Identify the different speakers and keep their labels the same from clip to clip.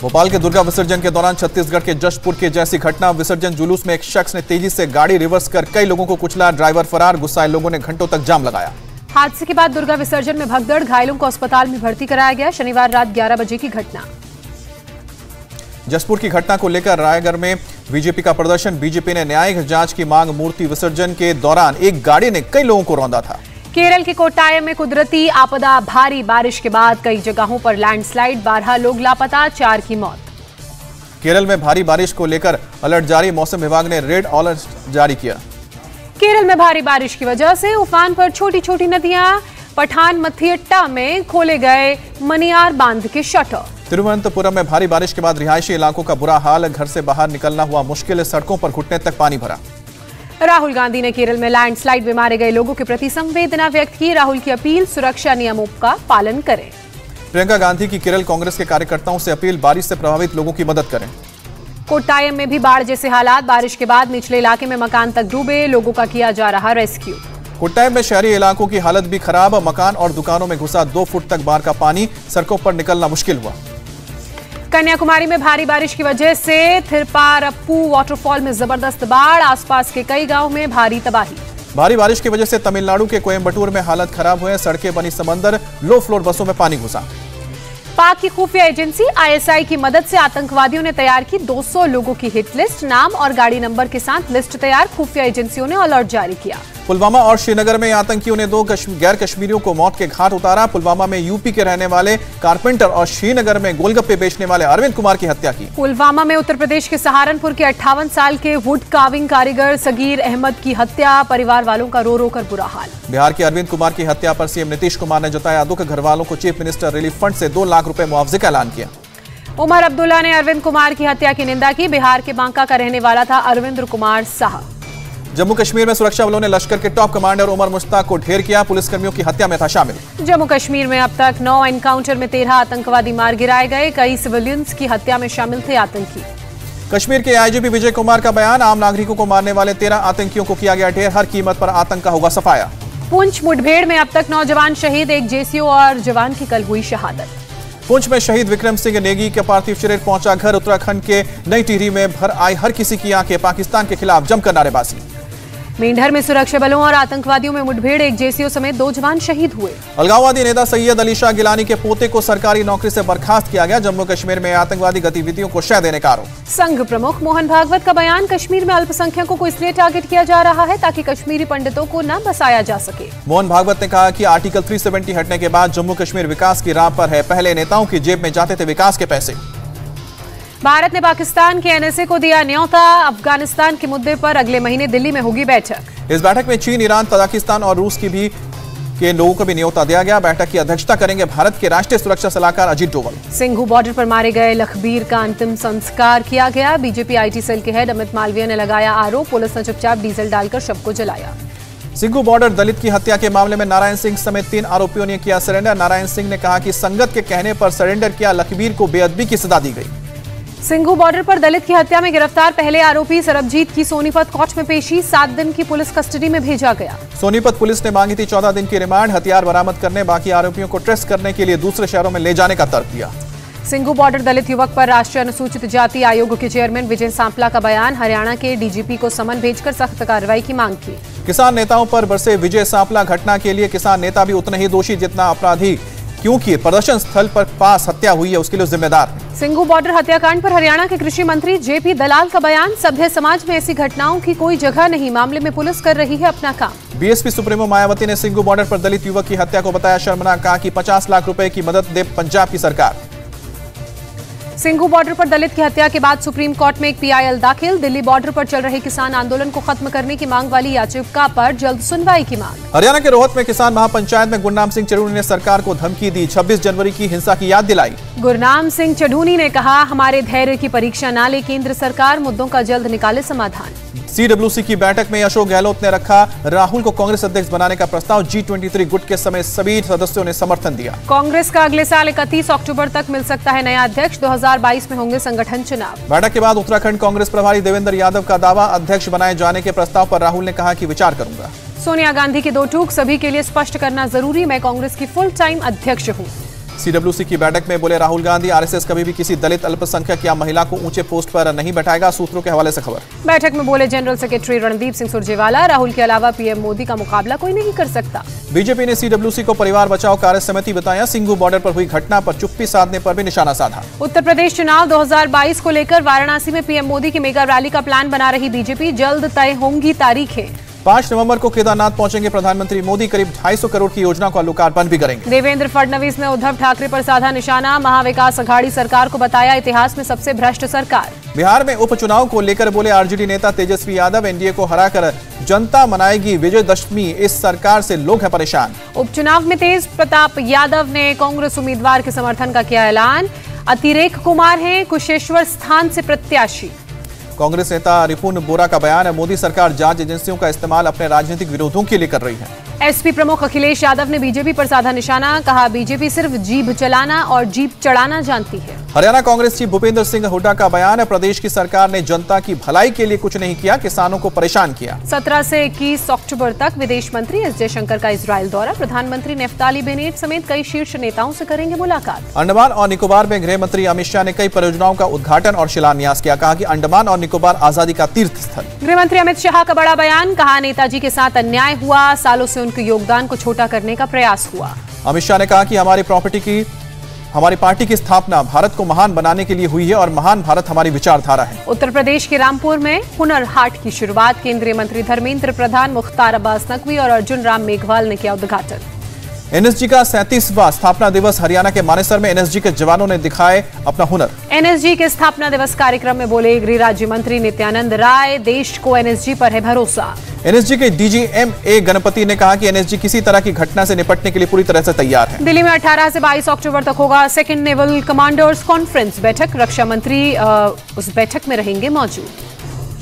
Speaker 1: भोपाल के दुर्गा विसर्जन के दौरान छत्तीसगढ़ के जशपुर के जैसी घटना। विसर्जन जुलूस में एक शख्स ने तेजी से गाड़ी रिवर्स कर कई लोगों को कुचला। ड्राइवर फरार। गुस्साए लोगों ने घंटों तक जाम लगाया।
Speaker 2: हादसे के बाद दुर्गा विसर्जन में भगदड़, घायलों को अस्पताल में भर्ती कराया गया। शनिवार रात 11 बजे की घटना।
Speaker 1: जशपुर की घटना को लेकर रायगढ़ में बीजेपी का प्रदर्शन। बीजेपी ने न्यायिक जांच की मांग। मूर्ति विसर्जन के दौरान एक गाड़ी ने कई लोगों को रौंदा था।
Speaker 2: केरल के कोट्टायम में कुदरती आपदा, भारी बारिश के बाद कई जगहों पर लैंडस्लाइड, 12 लोग लापता, 4 की मौत।
Speaker 1: केरल में भारी बारिश को लेकर अलर्ट जारी। मौसम विभाग ने रेड अलर्ट जारी किया।
Speaker 2: केरल में भारी बारिश की वजह से उफान पर छोटी छोटी नदियां। पठानमथिट्टा में खोले गए मनियार बांध के शटर।
Speaker 1: तिरुवनंतपुरम में भारी बारिश के बाद रिहायशी इलाकों का बुरा हाल। घर से बाहर निकलना हुआ मुश्किल। सड़कों पर घुटने तक पानी भरा।
Speaker 2: राहुल गांधी ने केरल में लैंडस्लाइड में मारे गए लोगों के प्रति संवेदना व्यक्त की। राहुल की अपील, सुरक्षा नियमों का पालन करें।
Speaker 1: प्रियंका गांधी की केरल कांग्रेस के कार्यकर्ताओं से अपील, बारिश से प्रभावित लोगों की मदद करें।
Speaker 2: कोट्टायम में भी बाढ़ जैसे हालात। बारिश के बाद निचले इलाके में मकान तक डूबे, लोगों का किया जा रहा रेस्क्यू।
Speaker 1: कोट्टायम में शहरी इलाकों की हालत भी खराब। मकान और दुकानों में घुसा 2 फुट तक बाढ़ का पानी। सड़कों पर निकलना मुश्किल हुआ।
Speaker 2: कन्याकुमारी में भारी बारिश की वजह से थिरपारप्पू वाटरफॉल में जबरदस्त बाढ़। आसपास के कई गांवों में भारी तबाही।
Speaker 1: भारी बारिश की वजह से तमिलनाडु के कोयम्बटूर में हालत खराब हुए। सड़कें बनी समंदर। लो फ्लोर बसों में पानी घुसा।
Speaker 2: पाक की खुफिया एजेंसी आईएसआई की मदद से आतंकवादियों ने तैयार की 200 लोगों की हिट लिस्ट। नाम और गाड़ी नंबर के साथ लिस्ट तैयार। खुफिया एजेंसियों ने अलर्ट जारी किया।
Speaker 1: पुलवामा और श्रीनगर में आतंकियों ने 2 गैर कश्मीरियों को मौत के घाट उतारा। पुलवामा में यूपी के रहने वाले कारपेंटर और श्रीनगर में गोलगप्पे बेचने वाले अरविंद कुमार की हत्या की।
Speaker 2: पुलवामा में उत्तर प्रदेश के सहारनपुर के 58 साल के वुड कार्विंग कारीगर सगीर अहमद की हत्या। परिवार वालों का रो रो कर बुरा हाल।
Speaker 1: बिहार के अरविंद कुमार की हत्या पर सीएम नीतीश कुमार ने जताया दुख। घर वालों को चीफ मिनिस्टर रिलीफ फंड से 2 लाख रुपए मुआवजे का ऐलान किया।
Speaker 2: उमर अब्दुल्ला ने अरविंद कुमार की हत्या की निंदा की। बिहार के बांका का रहने वाला था अरविंद कुमार साह।
Speaker 1: जम्मू कश्मीर में सुरक्षा बलों ने लश्कर के टॉप कमांडर उमर मुश्ताक को ढेर किया। पुलिसकर्मियों की हत्या में था शामिल।
Speaker 2: जम्मू कश्मीर में अब तक 9 एनकाउंटर में 13 आतंकवादी मार गिराए गए। कई सिविलियंस की हत्या में शामिल थे आतंकी।
Speaker 1: कश्मीर के आईजीपी विजय कुमार का बयान, आम नागरिकों को मारने वाले 13 आतंकियों को किया गया ढेर। हर कीमत पर आतंक का होगा सफाया।
Speaker 2: पुंछ मुठभेड़ में अब तक 9 जवान शहीद। एक जेसीओ और जवान की कल हुई शहादत।
Speaker 1: पुंछ में शहीद विक्रम सिंह नेगी का पार्थिव शरीर पहुंचा घर। उत्तराखंड के नई टिहरी में भर आई हर किसी की आंखें। पाकिस्तान के खिलाफ जमकर नारेबाजी।
Speaker 2: मेंढर में सुरक्षा बलों और आतंकवादियों में मुठभेड़। एक जेसीओ समेत 2 जवान शहीद हुए।
Speaker 1: अलगाववादी नेता सैयद अली शाह गिलानी के पोते को सरकारी नौकरी से बर्खास्त किया गया। जम्मू कश्मीर में आतंकवादी गतिविधियों को शह देने का आरोप।
Speaker 2: संघ प्रमुख मोहन भागवत का बयान, कश्मीर में अल्पसंख्यकों को इसलिए टारगेट किया जा रहा है ताकि कश्मीरी पंडितों को न बसाया जा सके।
Speaker 1: मोहन भागवत ने कहा कि आर्टिकल 370 हटने के बाद जम्मू कश्मीर विकास की राह पर है। पहले नेताओं की जेब में जाते थे विकास के पैसे।
Speaker 2: भारत ने पाकिस्तान के एनएसए को दिया न्योता। अफगानिस्तान के मुद्दे पर अगले महीने दिल्ली में होगी बैठक।
Speaker 1: इस बैठक में चीन, ईरान, तजाकिस्तान और रूस के लोगों को भी न्योता दिया गया। बैठक की अध्यक्षता करेंगे भारत के राष्ट्रीय सुरक्षा सलाहकार अजीत डोवल।
Speaker 2: सिंघू बॉर्डर पर मारे गए लखबीर का अंतिम संस्कार किया गया। बीजेपी आईटी सेल के हेड अमित मालवीय ने लगाया आरोप। पुलिस ने चुपचाप डीजल डालकर शव को जलाया।
Speaker 1: सिंघू बॉर्डर दलित की हत्या के मामले में नारायण सिंह समेत 3 आरोपियों ने किया सरेंडर। नारायण सिंह ने कहा कि संगत के कहने पर सरेंडर किया। लखबीर को बेअदबी की सजा दी गई।
Speaker 2: सिंघू बॉर्डर पर दलित की हत्या में गिरफ्तार पहले आरोपी सरबजीत की सोनीपत कोर्ट में पेशी। 7 दिन की पुलिस कस्टडी में भेजा गया।
Speaker 1: सोनीपत पुलिस ने मांगी थी 14 दिन की रिमांड। हथियार बरामद करने, बाकी आरोपियों को ट्रेस करने के लिए दूसरे शहरों में ले जाने का तर्क दिया।
Speaker 2: सिंघू बॉर्डर दलित युवक पर राष्ट्रीय अनुसूचित जाति आयोग के चेयरमैन विजय सांपला का बयान, हरियाणा के डीजीपी को समन भेजकर सख्त कार्रवाई की मांग की।
Speaker 1: किसान नेताओं पर बरसे विजय सांपला। घटना के लिए किसान नेता भी उतने ही दोषी जितना अपराधी, क्योंकि प्रदर्शन स्थल पर पास हत्या हुई है उसके लिए जिम्मेदार।
Speaker 2: सिंघू बॉर्डर हत्याकांड पर हरियाणा के कृषि मंत्री जेपी दलाल का बयान, सभ्य समाज में ऐसी घटनाओं की कोई जगह नहीं। मामले में पुलिस कर रही है अपना काम।
Speaker 1: बीएसपी सुप्रीमो मायावती ने सिंघू बॉर्डर पर दलित युवक की हत्या को बताया शर्मनाक। कहा कि 50 लाख रुपए की मदद दे पंजाब की सरकार।
Speaker 2: सिंघू बॉर्डर पर दलित की हत्या के बाद सुप्रीम कोर्ट में एक पीआईएल दाखिल। दिल्ली बॉर्डर पर चल रहे किसान आंदोलन को खत्म करने की मांग वाली याचिका पर जल्द सुनवाई की मांग।
Speaker 1: हरियाणा के रोहतक में किसान महापंचायत में गुरनाम सिंह चढ़ूनी ने सरकार को धमकी दी। 26 जनवरी की हिंसा की याद दिलाई।
Speaker 2: गुरनाम सिंह चढ़ूनी ने कहा, हमारे धैर्य की परीक्षा ना ले केंद्र सरकार, मुद्दों का जल्द निकाले समाधान।
Speaker 1: सीडब्ल्यूसी की बैठक में अशोक गहलोत ने रखा राहुल को कांग्रेस अध्यक्ष बनाने का प्रस्ताव। G23 गुट के समेत सभी सदस्यों ने समर्थन दिया।
Speaker 2: कांग्रेस का अगले साल 31 अक्टूबर तक मिल सकता है नया अध्यक्ष। 2022 में होंगे संगठन चुनाव।
Speaker 1: बैठक के बाद उत्तराखंड कांग्रेस प्रभारी देवेंद्र यादव का दावा, अध्यक्ष बनाए जाने के प्रस्ताव पर राहुल ने कहा कि विचार करूंगा।
Speaker 2: सोनिया गांधी के 2 टूक, सभी के लिए स्पष्ट करना जरूरी, मैं कांग्रेस की फुल टाइम अध्यक्ष हूं।
Speaker 1: सीडब्ल्यूसी की बैठक में बोले राहुल गांधी, आरएसएस कभी भी किसी दलित, अल्पसंख्यक या महिला को ऊंचे पोस्ट पर नहीं बैठाएगा। सूत्रों के हवाले से खबर।
Speaker 2: बैठक में बोले जनरल सेक्रेटरी रणदीप सिंह सुरजेवाला, राहुल के अलावा पीएम मोदी का मुकाबला कोई नहीं कर सकता।
Speaker 1: बीजेपी ने सीडब्ल्यूसी को परिवार बचाओ कार्य समिति बताया। सिंघू बॉर्डर पर हुई घटना पर चुप्पी साधने पर भी निशाना साधा।
Speaker 2: उत्तर प्रदेश चुनाव 2022 को लेकर वाराणसी में पीएम मोदी की मेगा रैली का प्लान बना रही बीजेपी, जल्द तय होंगी तारीखें।
Speaker 1: 5 नवंबर को केदारनाथ पहुंचेंगे प्रधानमंत्री मोदी, करीब 250 करोड़ की योजना का लोकार्पण भी करेंगे।
Speaker 2: देवेंद्र फडणवीस ने उद्धव ठाकरे पर साधा निशाना, महाविकास अघाड़ी सरकार को बताया इतिहास में सबसे भ्रष्ट सरकार।
Speaker 1: बिहार में उपचुनाव को लेकर बोले आरजेडी नेता तेजस्वी यादव, एनडीए को हराकर जनता मनाएगी विजयदशमी, इस सरकार से लोग हैं परेशान।
Speaker 2: उपचुनाव में तेज प्रताप यादव ने कांग्रेस उम्मीदवार के समर्थन का किया ऐलान, अतिरेक कुमार हैं कुशेश्वर स्थान से प्रत्याशी।
Speaker 1: कांग्रेस नेता रिपुन बोरा का बयान है, मोदी सरकार जांच एजेंसियों का इस्तेमाल अपने राजनीतिक विरोधों के लिए कर रही है।
Speaker 2: एसपी प्रमुख अखिलेश यादव ने बीजेपी पर साधा निशाना, कहा बीजेपी सिर्फ जीभ चलाना और जीप चढ़ाना जानती है।
Speaker 1: हरियाणा कांग्रेस चीफ भूपेंद्र सिंह हुड्डा का बयान है, प्रदेश की सरकार ने जनता की भलाई के लिए कुछ नहीं किया, किसानों को परेशान किया।
Speaker 2: 17 से 21 अक्टूबर तक विदेश मंत्री एस जयशंकर का इजरायल दौरा, प्रधानमंत्री नेफ्ताली बेनेट समेत कई शीर्ष नेताओं से करेंगे मुलाकात।
Speaker 1: अंडमान और निकोबार में गृह मंत्री अमित शाह ने कई परियोजनाओं का उद्घाटन और शिलान्यास किया, कहा कि अंडमान और निकोबार आजादी का तीर्थ स्थल।
Speaker 2: गृह मंत्री अमित शाह का बड़ा बयान, कहा नेताजी के साथ अन्याय हुआ, सालों से उनके योगदान को छोटा करने का प्रयास हुआ।
Speaker 1: अमित शाह ने कहा कि हमारी पार्टी की स्थापना भारत को महान बनाने के लिए हुई है और महान भारत हमारी विचारधारा है।
Speaker 2: उत्तर प्रदेश के रामपुर में हुनर हाट की शुरुआत, केंद्रीय मंत्री धर्मेंद्र प्रधान, मुख्तार अब्बास नकवी और अर्जुन राम मेघवाल ने किया उद्घाटन।
Speaker 1: एनएसजी का 37वां स्थापना दिवस, हरियाणा के मानेसर में एनएसजी के जवानों ने दिखाए अपना हुनर।
Speaker 2: एनएसजी के स्थापना दिवस कार्यक्रम में बोले गृह राज्य मंत्री नित्यानंद राय, देश को एनएसजी पर है भरोसा।
Speaker 1: एनएसजी के डीजी एम.ए. गणपति ने कहा कि एनएसजी किसी तरह की घटना से निपटने के लिए पूरी तरह से तैयार है।
Speaker 2: दिल्ली में 18 से 22 अक्टूबर तक होगा सेकंड नेवल कमांडर्स कॉन्फ्रेंस बैठक, रक्षा मंत्री उस बैठक में रहेंगे मौजूद।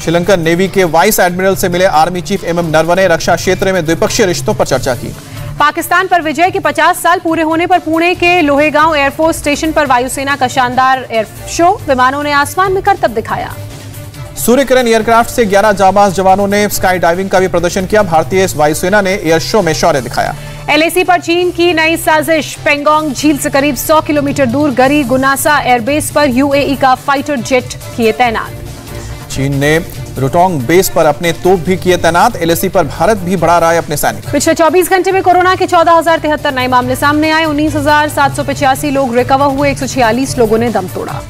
Speaker 1: श्रीलंकन नेवी के वाइस एडमिरल से मिले आर्मी चीफ एम.एम. नरवणे, रक्षा क्षेत्र में द्विपक्षीय रिश्तों पर चर्चा की।
Speaker 2: पाकिस्तान पर विजय के 50 साल पूरे होने पर पुणे के लोहेगांव एयरफोर्स स्टेशन पर वायुसेना का शानदार एयर शो, विमानों ने आसमान में करतब दिखाया।
Speaker 1: सूर्य किरण एयरक्राफ्ट से 11 जाबाज जवानों ने स्काई डाइविंग का भी प्रदर्शन किया। भारतीय वायुसेना ने एयर शो में शौर्य दिखाया।
Speaker 2: एलएसी पर चीन की नई साजिश, पेंगोंग झील से करीब 100 किलोमीटर दूर गरी गुनासा एयरबेस पर यूएई का फाइटर जेट किए तैनात।
Speaker 1: चीन ने रोटोंग बेस पर अपने तोप भी किए तैनात। एलएसी पर भारत भी बढ़ा रहा है अपने सैनिक।
Speaker 2: पिछले 24 घंटे में कोरोना के 14,073 नए मामले सामने आए, 19,785 लोग रिकवर हुए, 146 लोगों ने दम तोड़ा।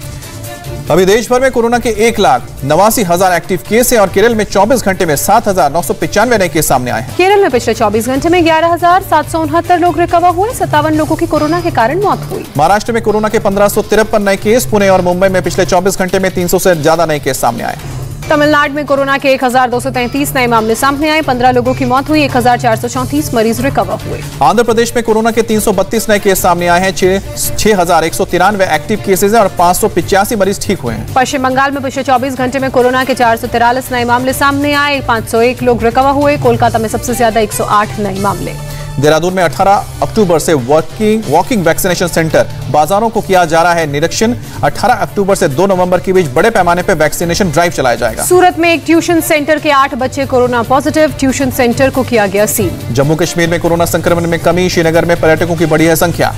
Speaker 1: अभी देश भर में कोरोना के 1,89,000 एक्टिव केस है और केरल में 24 घंटे में 7,995 नए केस सामने आए हैं।
Speaker 2: केरल में पिछले 24 घंटे में 11,769 लोग रिकवर हुए, 57 लोगों की कोरोना के कारण मौत हुई।
Speaker 1: महाराष्ट्र में कोरोना के 1553 नए केस, पुणे और मुंबई में पिछले 24 घंटे में 300 से ज्यादा नए केस सामने आए।
Speaker 2: तमिलनाडु में कोरोना के 1,233 नए मामले सामने आए, 15 लोगों की मौत हुई, 1,434 मरीज रिकवर हुए।
Speaker 1: आंध्र प्रदेश में कोरोना के 332 नए केस सामने आए हैं, 6,193 एक्टिव केसेज हैं और 585 मरीज ठीक हुए हैं।
Speaker 2: पश्चिम बंगाल में पिछले 24 घंटे में कोरोना के 443 नए मामले सामने आए, 501 लोग रिकवर हुए। कोलकाता में सबसे ज्यादा 108 नए मामले।
Speaker 1: देहरादून में 18 अक्टूबर से वॉकिंग वैक्सीनेशन सेंटर, बाजारों को किया जा रहा है निरीक्षण। 18 अक्टूबर से 2 नवंबर के बीच बड़े पैमाने पर वैक्सीनेशन ड्राइव चलाया जाएगा।
Speaker 2: सूरत में एक ट्यूशन सेंटर के 8 बच्चे कोरोना पॉजिटिव, ट्यूशन सेंटर को किया गया सील।
Speaker 1: जम्मू कश्मीर में कोरोना संक्रमण में कमी, श्रीनगर में पर्यटकों की बढ़ी है संख्या।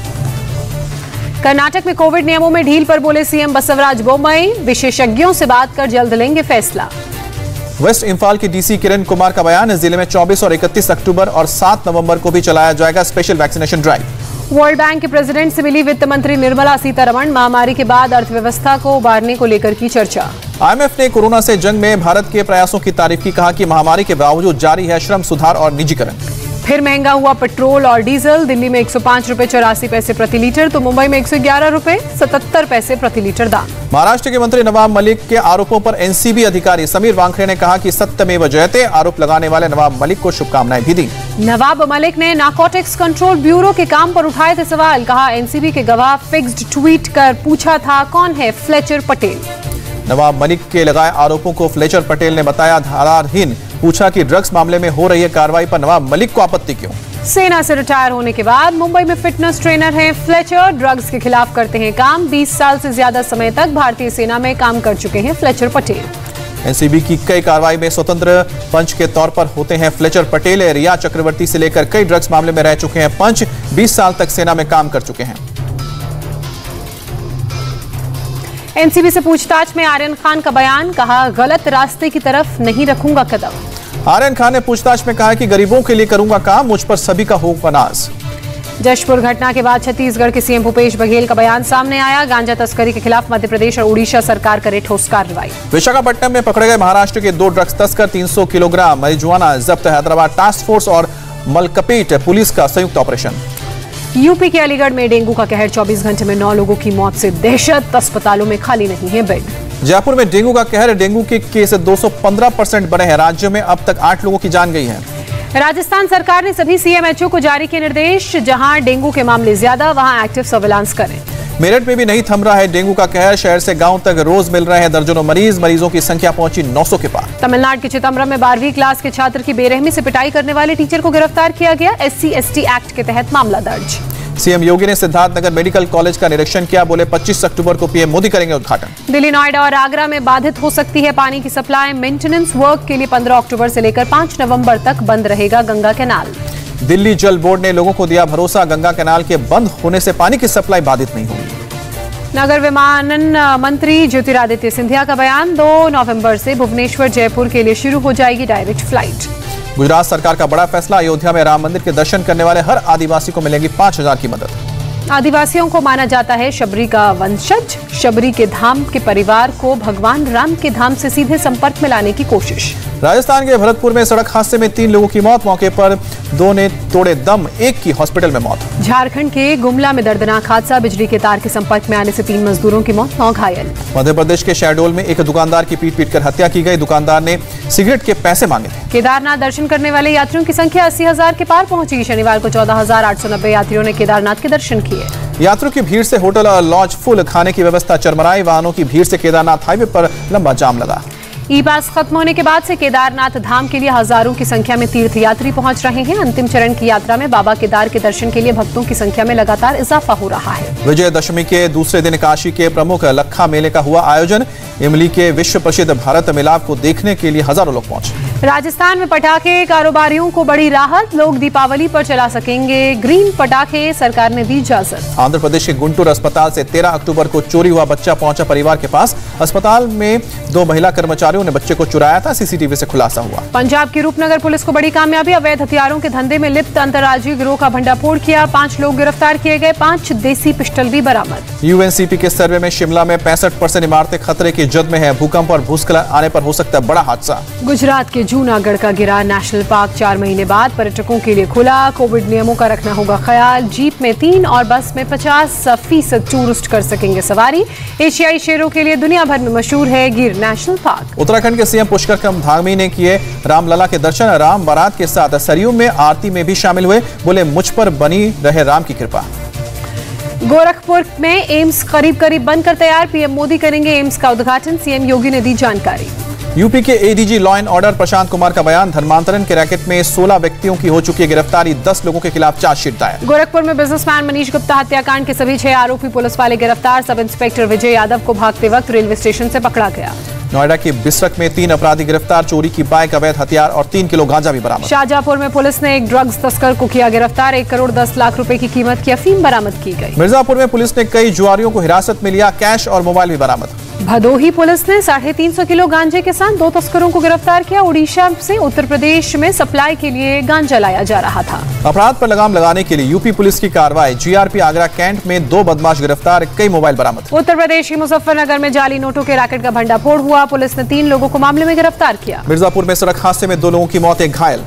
Speaker 2: कर्नाटक में कोविड नियमों में ढील पर बोले सीएम बसवराज बोम्मई, विशेषज्ञों से बात कर जल्द लेंगे फैसला।
Speaker 1: वेस्ट इंफाल की डीसी किरण कुमार का बयान है, जिले में 24 और 31 अक्टूबर और 7 नवंबर को भी चलाया जाएगा special vaccination drive.
Speaker 2: World bank के प्रेसिडेंट से मिली वित्त मंत्री निर्मला सीतारमण, महामारी के बाद अर्थव्यवस्था को उबारने को लेकर की चर्चा।
Speaker 1: आईएमएफ ने कोरोना से जंग में भारत के प्रयासों की तारीफ की, कहा कि महामारी के बावजूद जारी है श्रम सुधार और निजीकरण।
Speaker 2: फिर महंगा हुआ पेट्रोल और डीजल, दिल्ली में 105 रुपए 84 पैसे प्रति लीटर तो मुंबई में 111 रुपए 77 पैसे प्रति लीटर दाम।
Speaker 1: महाराष्ट्र के मंत्री नवाब मलिक के आरोपों पर एनसीबी अधिकारी समीर वांखड़े ने कहा कि सत्यमेव जयते, आरोप लगाने वाले नवाब मलिक को शुभकामनाएं भी दी।
Speaker 2: नवाब मलिक ने नारकोटिक्स कंट्रोल ब्यूरो के काम पर उठाए थे सवाल, कहा एनसीबी के गवाह फिक्स्ड ट्वीट कर पूछा था कौन है फ्लेचर पटेल।
Speaker 1: नवाब मलिक के लगाए आरोपों को फ्लेचर पटेल ने बताया धारारहीन, पूछा कि ड्रग्स मामले में हो रही है कार्रवाई पर नवाब मलिक को आपत्ति क्यों।
Speaker 2: सेना से रिटायर होने के बाद मुंबई में फिटनेस ट्रेनर हैं फ्लेचर, ड्रग्स के खिलाफ करते हैं काम, 20 साल से ज्यादा समय तक भारतीय सेना में काम कर चुके हैं फ्लेचर पटेल।
Speaker 1: एनसीबी की कई कार्रवाई में स्वतंत्र पंच के तौर पर होते हैं फ्लेचर पटेल। रिया चक्रवर्ती से लेकर कई ड्रग्स मामले में रह चुके हैं पंच, 20 साल तक सेना में काम कर चुके हैं।
Speaker 2: एनसीबी से पूछताछ में आर्यन खान का बयान, कहा गलत रास्ते की तरफ नहीं रखूंगा कदम।
Speaker 1: आर्यन खान ने पूछताछ में कहा कि गरीबों के लिए करूंगा काम, मुझ पर सभी का होगा नाज।
Speaker 2: जशपुर घटना के बाद छत्तीसगढ़ के सीएम भूपेश बघेल का बयान सामने आया, गांजा तस्करी के खिलाफ मध्य प्रदेश और उड़ीसा सरकार करे ठोस कार्रवाई।
Speaker 1: विशाखापट्टनम में पकड़े गए महाराष्ट्र के 2 ड्रग्स तस्कर, 300 किलोग्राम marijuana जब्त। हैदराबाद टास्क फोर्स और मलकपेट पुलिस का संयुक्त ऑपरेशन।
Speaker 2: यूपी के अलीगढ़ में डेंगू का कहर, 24 घंटे में 9 लोगों की मौत से दहशत, अस्पतालों में खाली नहीं है बेड।
Speaker 1: जयपुर में डेंगू का कहर, डेंगू के केस 215% बढ़े हैं। राज्य में अब तक 8 लोगों की जान गई है।
Speaker 2: राजस्थान सरकार ने सभी सीएमएचओ को जारी किए निर्देश, जहां डेंगू के मामले ज्यादा वहां एक्टिव सर्विलांस करें।
Speaker 1: मेरठ में भी नहीं थम रहा है डेंगू का कहर, शहर से गांव तक रोज मिल रहे हैं दर्जनों मरीज, मरीजों की संख्या पहुंची 900 के पार।
Speaker 2: तमिलनाडु के चिदम्बरम में 12वीं क्लास के छात्र की बेरहमी से पिटाई करने वाले टीचर को गिरफ्तार किया गया, SC/ST एक्ट के तहत मामला दर्ज।
Speaker 1: सीएम योगी ने सिद्धार्थनगर मेडिकल कॉलेज का निरीक्षण किया, बोले 25 अक्टूबर को पीएम मोदी करेंगे उद्घाटन।
Speaker 2: दिल्ली, नोएडा और आगरा में बाधित हो सकती है पानी की सप्लाई, मेंटेनेंस वर्क के लिए 15 अक्टूबर से लेकर 5 नवंबर तक बंद रहेगा गंगा कैनाल।
Speaker 1: दिल्ली जल बोर्ड ने लोगों को दिया भरोसा, गंगा कैनाल के बंद होने से पानी की सप्लाई बाधित नहीं होगी।
Speaker 2: नगर विमानन मंत्री ज्योतिरादित्य सिंधिया का बयान, 2 नवंबर से भुवनेश्वर जयपुर के लिए शुरू हो जाएगी डायरेक्ट फ्लाइट।
Speaker 1: गुजरात सरकार का बड़ा फैसला, अयोध्या में राम मंदिर के दर्शन करने वाले हर आदिवासी को मिलेगी 5000 की मदद।
Speaker 2: आदिवासियों को माना जाता है शबरी का वंशज, शबरी के धाम के परिवार को भगवान राम के धाम से सीधे संपर्क में लाने की कोशिश।
Speaker 1: राजस्थान के भरतपुर में सड़क हादसे में 3 लोगों की मौत, मौके पर 2 ने तोड़े दम, 1 की हॉस्पिटल में मौत।
Speaker 2: झारखंड के गुमला में दर्दनाक हादसा, बिजली के तार के संपर्क में आने से 3 मजदूरों की मौत, 9 घायल।
Speaker 1: मध्य प्रदेश के शहडोल में एक दुकानदार की पीट कर हत्या की गई, दुकानदार ने सिगरेट के पैसे मांगे थे।
Speaker 2: केदारनाथ दर्शन करने वाले यात्रियों की संख्या 80,000 के पार पहुंची, शनिवार को 14,890 यात्रियों ने केदारनाथ के दर्शन किए।
Speaker 1: यात्रियों की भीड़ से होटल और लॉज फुल, खाने की व्यवस्था चरमराई, वाहनों की भीड़ से केदारनाथ हाईवे पर लंबा जाम लगा।
Speaker 2: ई पास खत्म होने के बाद से केदारनाथ धाम के लिए हजारों की संख्या में तीर्थयात्री पहुंच रहे हैं। अंतिम चरण की यात्रा में बाबा केदार के दर्शन के लिए भक्तों की संख्या में लगातार इजाफा हो रहा है।
Speaker 1: विजयदशमी के दूसरे दिन काशी के प्रमुख लखा मेले का हुआ आयोजन, इमली के विश्व प्रसिद्ध भारत मिलाप को देखने के लिए हजारों लोग पहुंचे।
Speaker 2: राजस्थान में पटाखे कारोबारियों को बड़ी राहत, लोग दीपावली पर चला सकेंगे ग्रीन पटाखे, सरकार ने दी इजाजत।
Speaker 1: आंध्र प्रदेश के गुंटूर अस्पताल से 13 अक्टूबर को चोरी हुआ बच्चा पहुंचा परिवार के पास, अस्पताल में 2 महिला कर्मचारियों ने बच्चे को चुराया था, सीसीटीवी से खुलासा हुआ।
Speaker 2: पंजाब की रूपनगर पुलिस को बड़ी कामयाबी, अवैध हथियारों के धंधे में लिप्त अंतर्राज्यीय गिरोह का भंडाफोड़ किया, 5 लोग गिरफ्तार किए गए, 5 देसी पिस्टल भी बरामद।
Speaker 1: यूएनसीपी के सर्वे में शिमला में 65% इमारतें खतरे की जद में है, भूकंप और भूस्खलन आने पर हो सकता है बड़ा हादसा।
Speaker 2: गुजरात के जूनागढ़ का गिरा नेशनल पार्क 4 महीने बाद पर्यटकों के लिए खुला, कोविड नियमों का रखना होगा ख्याल, जीप में 3 और बस में 50% टूरिस्ट कर सकेंगे सवारी। एशियाई शेरों के लिए दुनिया भर में मशहूर है गिर नेशनल पार्क।
Speaker 1: उत्तराखंड के सीएम पुष्कर धामी ने किए रामलला के दर्शन, राम बारात के साथ सरयू में आरती में भी शामिल हुए, बोले मुझ पर बनी रहे राम की कृपा।
Speaker 2: गोरखपुर में एम्स करीब बनकर तैयार, पीएम मोदी करेंगे एम्स का उद्घाटन, सीएम योगी ने दी जानकारी।
Speaker 1: यूपी के ADG law and order Prashant Kumar का बयान, धर्मांतरण के रैकेट में 16 व्यक्तियों की हो चुकी है गिरफ्तारी, 10 लोगों के खिलाफ चार्जशीट दायर।
Speaker 2: गोरखपुर में बिजनेसमैन मनीष गुप्ता हत्याकांड के सभी 6 आरोपी पुलिस वाले गिरफ्तार, सब इंस्पेक्टर विजय यादव को भागते वक्त रेलवे स्टेशन से पकड़ा गया।
Speaker 1: नोएडा के बिसरक में 3 अपराधी गिरफ्तार, चोरी की बाइक, अवैध हथियार और 3 किलो गांजा भी बरामद।
Speaker 2: शाहजहांपुर में पुलिस ने एक ड्रग्स तस्कर को किया गिरफ्तार, 1 करोड़ 10 लाख रुपए की कीमत की अफीम बरामद की गई।
Speaker 1: मिर्जापुर में पुलिस ने कई जुआरियों को हिरासत में लिया, कैश और मोबाइल भी बरामद।
Speaker 2: भदोही पुलिस ने 350 किलो गांजे के साथ 2 तस्करों को गिरफ्तार किया, उड़ीसा से उत्तर प्रदेश में सप्लाई के लिए गांजा लाया जा रहा था।
Speaker 1: अपराध पर लगाम लगाने के लिए यूपी पुलिस की कार्रवाई, जीआरपी आगरा कैंट में 2 बदमाश गिरफ्तार, कई मोबाइल बरामद।
Speaker 2: उत्तर प्रदेश के मुजफ्फरनगर में जाली नोटों के रैकेट का भंडाफोड़ हुआ, पुलिस ने 3 लोगों को मामले में गिरफ्तार किया।
Speaker 1: मिर्जापुर में सड़क हादसे में 2 लोगों की मौत, 1 घायल।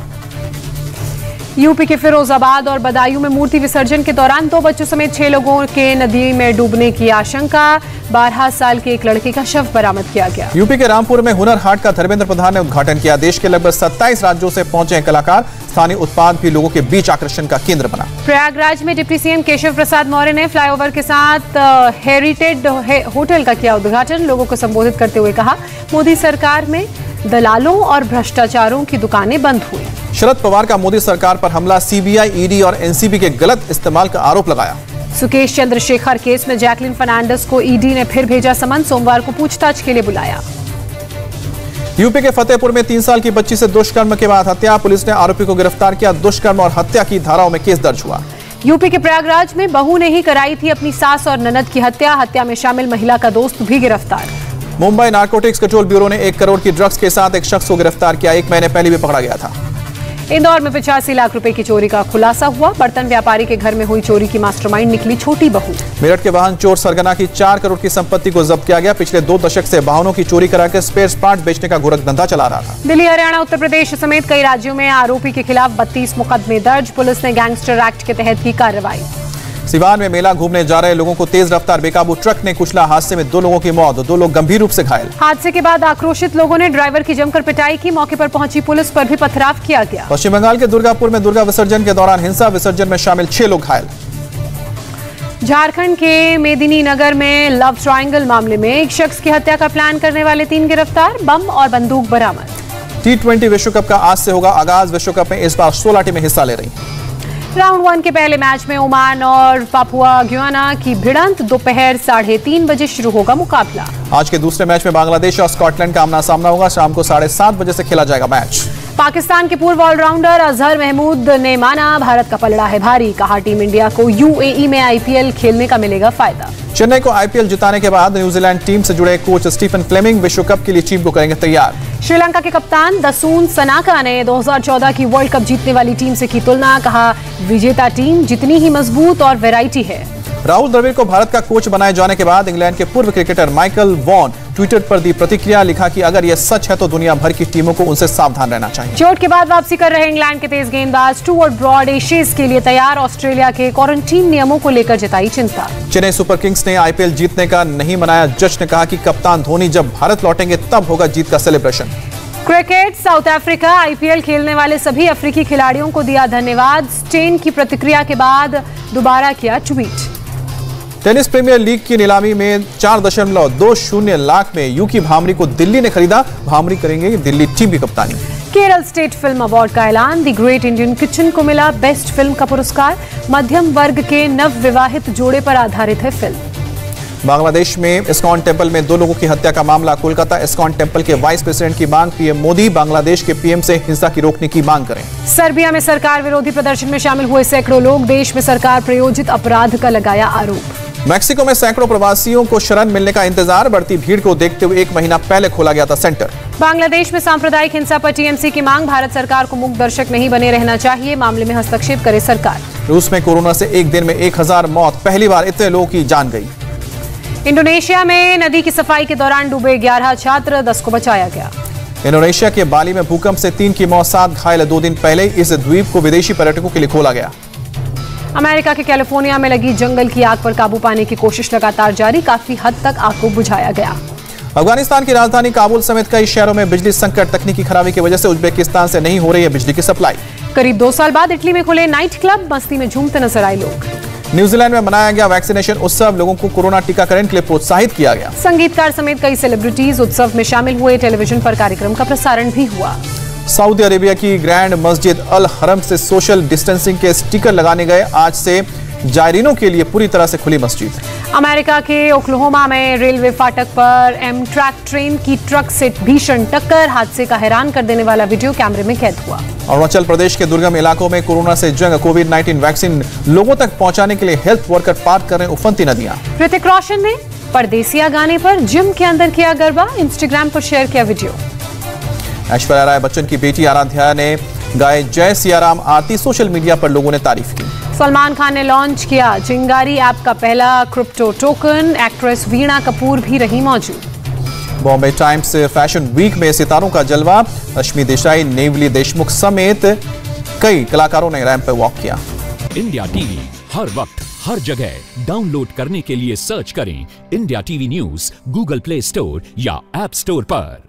Speaker 2: यूपी के फिरोजाबाद और बदायूं में मूर्ति विसर्जन के दौरान 2 बच्चों समेत 6 लोगों के नदी में डूबने की आशंका, 12 साल के एक लड़के का शव बरामद किया गया।
Speaker 1: यूपी के रामपुर में हुनर हाट का धर्मेंद्र प्रधान ने उद्घाटन किया, देश के लगभग 27 राज्यों से पहुंचे हैं कलाकार, स्थानीय उत्पाद भी लोगों के बीच आकर्षण का केंद्र बना।
Speaker 2: प्रयागराज में डिप्टी सीएम केशव प्रसाद मौर्य ने फ्लाईओवर के साथ हेरिटेज होटल का किया उद्घाटन, लोगों को संबोधित करते हुए कहा, मोदी सरकार में दलालों और भ्रष्टाचारों की दुकानें बंद हुई।
Speaker 1: शरद पवार का मोदी सरकार पर हमला, सीबीआई, ईडी और एनसीबी के गलत इस्तेमाल का आरोप लगाया।
Speaker 2: सुकेश चंद्रशेखर केस में जैकलिन फर्नांडिस को ईडी ने फिर भेजा समन, सोमवार को पूछताछ के लिए बुलाया।
Speaker 1: यूपी के फतेहपुर में 3 साल की बच्ची से दुष्कर्म के बाद हत्या, पुलिस ने आरोपी को गिरफ्तार किया, दुष्कर्म और हत्या की धाराओं में केस दर्ज हुआ।
Speaker 2: यूपी के प्रयागराज में बहू ने ही कराई थी अपनी सास और ननद की हत्या। हत्या में शामिल महिला का दोस्त भी गिरफ्तार।
Speaker 1: मुंबई नारकोटिक्स कंट्रोल ब्यूरो ने 1 करोड़ की ड्रग्स के साथ एक शख्स को गिरफ्तार किया। 1 महीने पहले भी पकड़ा गया था।
Speaker 2: इंदौर में 85 लाख रुपए की चोरी का खुलासा हुआ। बर्तन व्यापारी के घर में हुई चोरी की मास्टरमाइंड निकली छोटी बहू।
Speaker 1: मेरठ के वाहन चोर सरगना की 4 करोड़ की संपत्ति को जब्त किया गया। पिछले 2 दशक से वाहनों की चोरी कराकर स्पेयर पार्ट बेचने का गोरख धंधा चला रहा था।
Speaker 2: दिल्ली, हरियाणा, उत्तर प्रदेश समेत कई राज्यों में आरोपी के खिलाफ 32 मुकदमे दर्ज। पुलिस ने गैंगस्टर एक्ट के तहत की कार्रवाई।
Speaker 1: सिवान में मेला घूमने जा रहे लोगों को तेज रफ्तार बेकाबू ट्रक ने कुचला। हादसे में 2 लोगों की मौत, 2 लोग गंभीर रूप से घायल।
Speaker 2: हादसे के बाद आक्रोशित लोगों ने ड्राइवर की जमकर पिटाई की। मौके पर पहुंची पुलिस पर भी पथराव किया गया।
Speaker 1: पश्चिम बंगाल के दुर्गापुर में दुर्गा विसर्जन के दौरान हिंसा, विसर्जन में शामिल 6 लोग घायल।
Speaker 2: झारखंड के मेदिनीनगर में लव ट्रायंगल मामले में एक शख्स की हत्या का प्लान करने वाले 3 गिरफ्तार। बम और बंदूक बरामद।
Speaker 1: T20 विश्व कप का आज से होगा आगाज। विश्व कप में इस बार 16 टीमें हिस्सा ले रही।
Speaker 2: राउंड 1 के पहले मैच में ओमान और पापुआ गियाना की भिड़ंत। दोपहर 3:30 बजे शुरू होगा मुकाबला।
Speaker 1: आज के दूसरे मैच में बांग्लादेश और स्कॉटलैंड का आमना सामना होगा। शाम को 7:30 बजे से खेला जाएगा मैच।
Speaker 2: पाकिस्तान के पूर्व ऑलराउंडर अजहर महमूद ने माना भारत का पलड़ा है भारी। कहा टीम इंडिया को यूएई में आईपीएल खेलने का मिलेगा फायदा।
Speaker 1: चेन्नई को आईपीएल जिताने के बाद न्यूजीलैंड टीम से जुड़े कोच स्टीफन फ्लेमिंग विश्व कप के लिए टीम को करेंगे तैयार।
Speaker 2: श्रीलंका के कप्तान दसून सनाका ने 2014 की वर्ल्ड कप जीतने वाली टीम से की तुलना। कहा विजेता टीम जितनी ही मजबूत और वैरायटी है।
Speaker 1: राहुल द्रविड़ को भारत का कोच बनाए जाने के बाद इंग्लैंड के पूर्व क्रिकेटर माइकल वॉन ट्विटर पर दी प्रतिक्रिया। लिखा कि अगर यह सच है तो दुनिया भर की टीमों को उनसे सावधान रहना चाहिए।
Speaker 2: चोट के बाद वापसी कर रहे इंग्लैंड के तेज गेंदबाज स्टुअर्ट ब्रॉड एशेज के लिए तैयार। ऑस्ट्रेलिया के क्वारंटीन नियमों को लेकर जताई चिंता।
Speaker 1: चेन्नई सुपर किंग्स ने आईपीएल जीतने का नहीं मनाया जश्न। कहा कि कप्तान धोनी जब भारत लौटेंगे तब होगा जीत का celebration.
Speaker 2: Cricket, south Africa IPL खेलने वाले सभी अफ्रीकी खिलाड़ियों को दिया धन्यवाद। स्टेन की प्रतिक्रिया के बाद दोबारा किया ट्वीट।
Speaker 1: टेनिस प्रीमियर लीग की नीलामी में 4.20 लाख में यूकी भामरी को दिल्ली ने खरीदा। भामरी करेंगे दिल्ली टीम की कप्तानी।
Speaker 2: केरल स्टेट फिल्म अवार्ड का ऐलान। द ग्रेट इंडियन किचन को मिला बेस्ट फिल्म का पुरस्कार। मध्यम वर्ग के नव विवाहित जोड़े पर आधारित है फिल्म।
Speaker 1: बांग्लादेश में इस्कॉन टेम्पल में 2 लोगों की हत्या का मामला। कोलकाता इस्कॉन टेम्पल के वाइस प्रेसिडेंट की मांग। पीएम मोदी बांग्लादेश के पीएम से हिंसा की रोकने की मांग करें।
Speaker 2: सर्बिया में सरकार विरोधी प्रदर्शन में शामिल हुए सैकड़ों लोग। देश में सरकार प्रायोजित अपराध का लगाया आरोप।
Speaker 1: मैक्सिको में सैकड़ों प्रवासियों को शरण मिलने का इंतजार। बढ़ती भीड़ को देखते हुए 1 महीना पहले खोला गया था सेंटर।
Speaker 2: बांग्लादेश में सांप्रदायिक हिंसा पर टीएमसी की मांग। भारत सरकार को मूक दर्शक नहीं बने रहना चाहिए। मामले में हस्तक्षेप करे सरकार।
Speaker 1: रूस में कोरोना से एक दिन में 1000 मौत। पहली बार इतने लोगों की जान गई।
Speaker 2: इंडोनेशिया में नदी की सफाई के दौरान डूबे 11 छात्र, 10 को बचाया गया।
Speaker 1: इंडोनेशिया के बाली में भूकंप से 3 की मौत, 7 घायल। 2 दिन पहले इस द्वीप को विदेशी पर्यटकों के लिए खोला गया।
Speaker 2: अमेरिका के कैलिफोर्निया में लगी जंगल की आग पर काबू पाने की कोशिश लगातार जारी। काफी हद तक आग को बुझाया गया।
Speaker 1: अफगानिस्तान की राजधानी काबुल समेत कई शहरों में बिजली संकट। तकनीकी खराबी की वजह से उज्बेकिस्तान से नहीं हो रही है बिजली की सप्लाई।
Speaker 2: करीब 2 साल बाद इटली में खुले नाइट क्लब। मस्ती में झूमते नजर आए लोग।
Speaker 1: न्यूजीलैंड में मनाया गया वैक्सीनेशन उत्सव। लोगों को कोरोना टीकाकरण के लिए प्रोत्साहित किया गया।
Speaker 2: संगीतकार समेत कई सेलिब्रिटीज उत्सव में शामिल हुए। टेलीविजन पर कार्यक्रम का प्रसारण भी हुआ।
Speaker 1: सऊदी अरेबिया की ग्रैंड मस्जिद अल हरम से सोशल डिस्टेंसिंग के स्टिकर लगाने गए। आज से जायरीनों के लिए पूरी तरह से खुली मस्जिद।
Speaker 2: अमेरिका के ओक्लाहोमा में रेलवे फाटक पर एमट्रैक ट्रेन की ट्रक से भीषण टक्कर। हादसे का हैरान कर देने वाला वीडियो कैमरे में कैद हुआ।
Speaker 1: अरुणाचल प्रदेश के दुर्गम इलाकों में कोरोना से जंग। कोविड-19 वैक्सीन लोगों तक पहुंचाने के लिए हेल्थ वर्कर पार कर रहे उफनती नदियां।
Speaker 2: ऋतिक रोशन ने परदेसिया गाने पर जिम के अंदर किया गरबा। इंस्टाग्राम पर शेयर किया वीडियो।
Speaker 1: ऐश्वर्या राय बच्चन की बेटी आराध्या ने गाए जय सियाराम आरती। सोशल मीडिया पर लोगों ने तारीफ की।
Speaker 2: सलमान खान ने लॉन्च किया चिंगारी ऐप का पहला क्रिप्टो टोकन। एक्ट्रेस वीणा कपूर भी रही मौजूद।
Speaker 1: बॉम्बे टाइम्स फैशन वीक में सितारों का जलवा। रश्मि देसाई, नेवली देशमुख समेत कई कलाकारों ने रैंप पर वॉक किया।
Speaker 3: इंडिया टीवी हर वक्त हर जगह डाउनलोड करने के लिए सर्च करें India TV news Google play store या ऐप स्टोर पर।